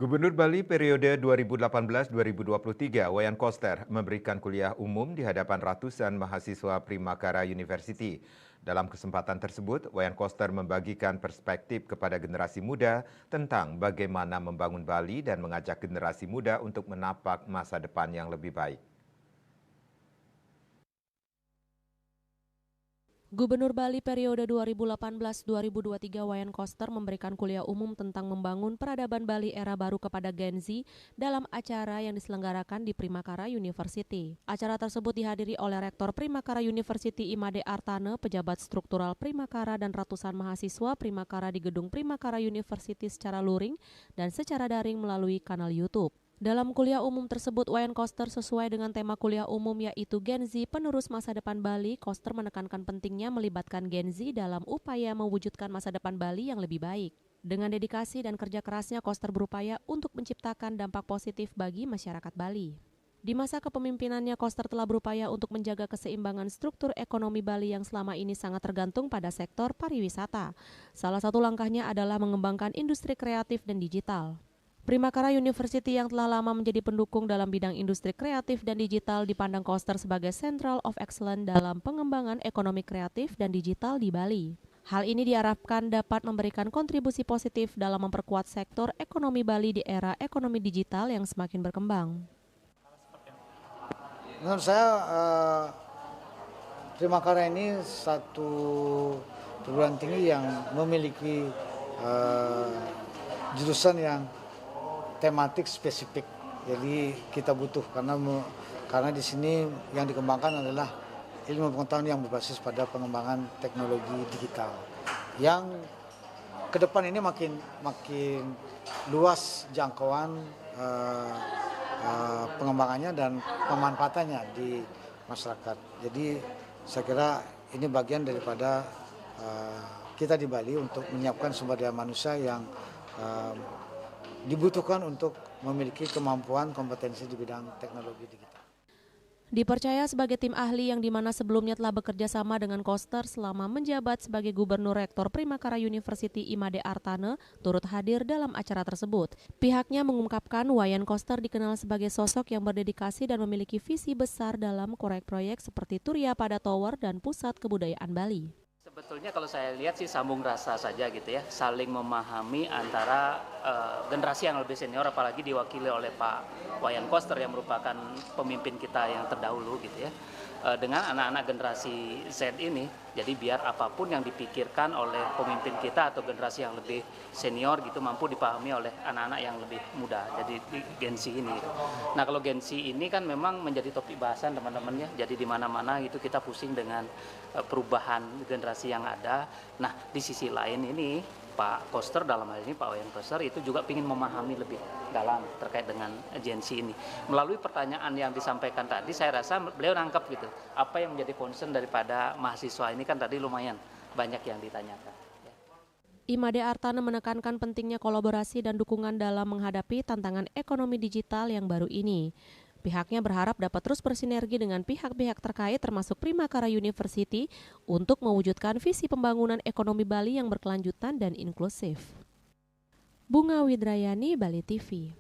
Gubernur Bali periode 2018-2023, Wayan Koster, memberikan kuliah umum di hadapan ratusan mahasiswa Primakara University. Dalam kesempatan tersebut, Wayan Koster membagikan perspektif kepada generasi muda tentang bagaimana membangun Bali dan mengajak generasi muda untuk menapak masa depan yang lebih baik. Gubernur Bali periode 2018-2023 Wayan Koster memberikan kuliah umum tentang membangun peradaban Bali era baru kepada Gen Z dalam acara yang diselenggarakan di Primakara University. Acara tersebut dihadiri oleh Rektor Primakara University Imade Artane, pejabat struktural Primakara dan ratusan mahasiswa Primakara di gedung Primakara University secara luring dan secara daring melalui kanal YouTube. Dalam kuliah umum tersebut, Wayan Koster sesuai dengan tema kuliah umum yaitu Gen Z penerus masa depan Bali. Koster menekankan pentingnya melibatkan Gen Z dalam upaya mewujudkan masa depan Bali yang lebih baik. Dengan dedikasi dan kerja kerasnya, Koster berupaya untuk menciptakan dampak positif bagi masyarakat Bali. Di masa kepemimpinannya, Koster telah berupaya untuk menjaga keseimbangan struktur ekonomi Bali yang selama ini sangat tergantung pada sektor pariwisata. Salah satu langkahnya adalah mengembangkan industri kreatif dan digital. Primakara University yang telah lama menjadi pendukung dalam bidang industri kreatif dan digital dipandang Koster sebagai Central of Excellence dalam pengembangan ekonomi kreatif dan digital di Bali. Hal ini diharapkan dapat memberikan kontribusi positif dalam memperkuat sektor ekonomi Bali di era ekonomi digital yang semakin berkembang. Menurut saya Primakara ini satu perguruan tinggi yang memiliki jurusan yang tematik spesifik. Jadi kita butuh karena di sini yang dikembangkan adalah ilmu pengetahuan yang berbasis pada pengembangan teknologi digital. Yang ke depan ini makin luas jangkauan pengembangannya dan pemanfaatannya di masyarakat. Jadi saya kira ini bagian daripada kita di Bali untuk menyiapkan sumber daya manusia yang dibutuhkan untuk memiliki kemampuan kompetensi di bidang teknologi digital. Dipercaya sebagai tim ahli yang dimana sebelumnya telah bekerja sama dengan Koster selama menjabat sebagai Gubernur Rektor Primakara University Imade Artane turut hadir dalam acara tersebut. Pihaknya mengungkapkan Wayan Koster dikenal sebagai sosok yang berdedikasi dan memiliki visi besar dalam proyek-proyek seperti Turiya Pada Tower dan Pusat Kebudayaan Bali. Sebetulnya kalau saya lihat sih sambung rasa saja gitu ya, saling memahami antara generasi yang lebih senior, apalagi diwakili oleh Pak Wayan Koster yang merupakan pemimpin kita yang terdahulu gitu ya, dengan anak-anak generasi Z ini. Jadi biar apapun yang dipikirkan oleh pemimpin kita atau generasi yang lebih senior gitu mampu dipahami oleh anak-anak yang lebih muda, jadi Gen Z ini. Nah kalau Gen Z ini kan memang menjadi topik bahasan teman-temannya, jadi di mana-mana itu kita pusing dengan perubahan generasi yang ada. Nah di sisi lain ini Pak Koster, dalam hal ini Pak Wayan Koster itu juga ingin memahami lebih dalam terkait dengan Gen Z ini. Melalui pertanyaan yang disampaikan tadi, saya rasa beliau nangkep gitu apa yang menjadi concern daripada mahasiswa ini, kan tadi lumayan banyak yang ditanyakan. Imade Artane menekankan pentingnya kolaborasi dan dukungan dalam menghadapi tantangan ekonomi digital yang baru ini. Pihaknya berharap dapat terus bersinergi dengan pihak-pihak terkait termasuk Primakara University untuk mewujudkan visi pembangunan ekonomi Bali yang berkelanjutan dan inklusif. Bunga Widrayani, Bali TV.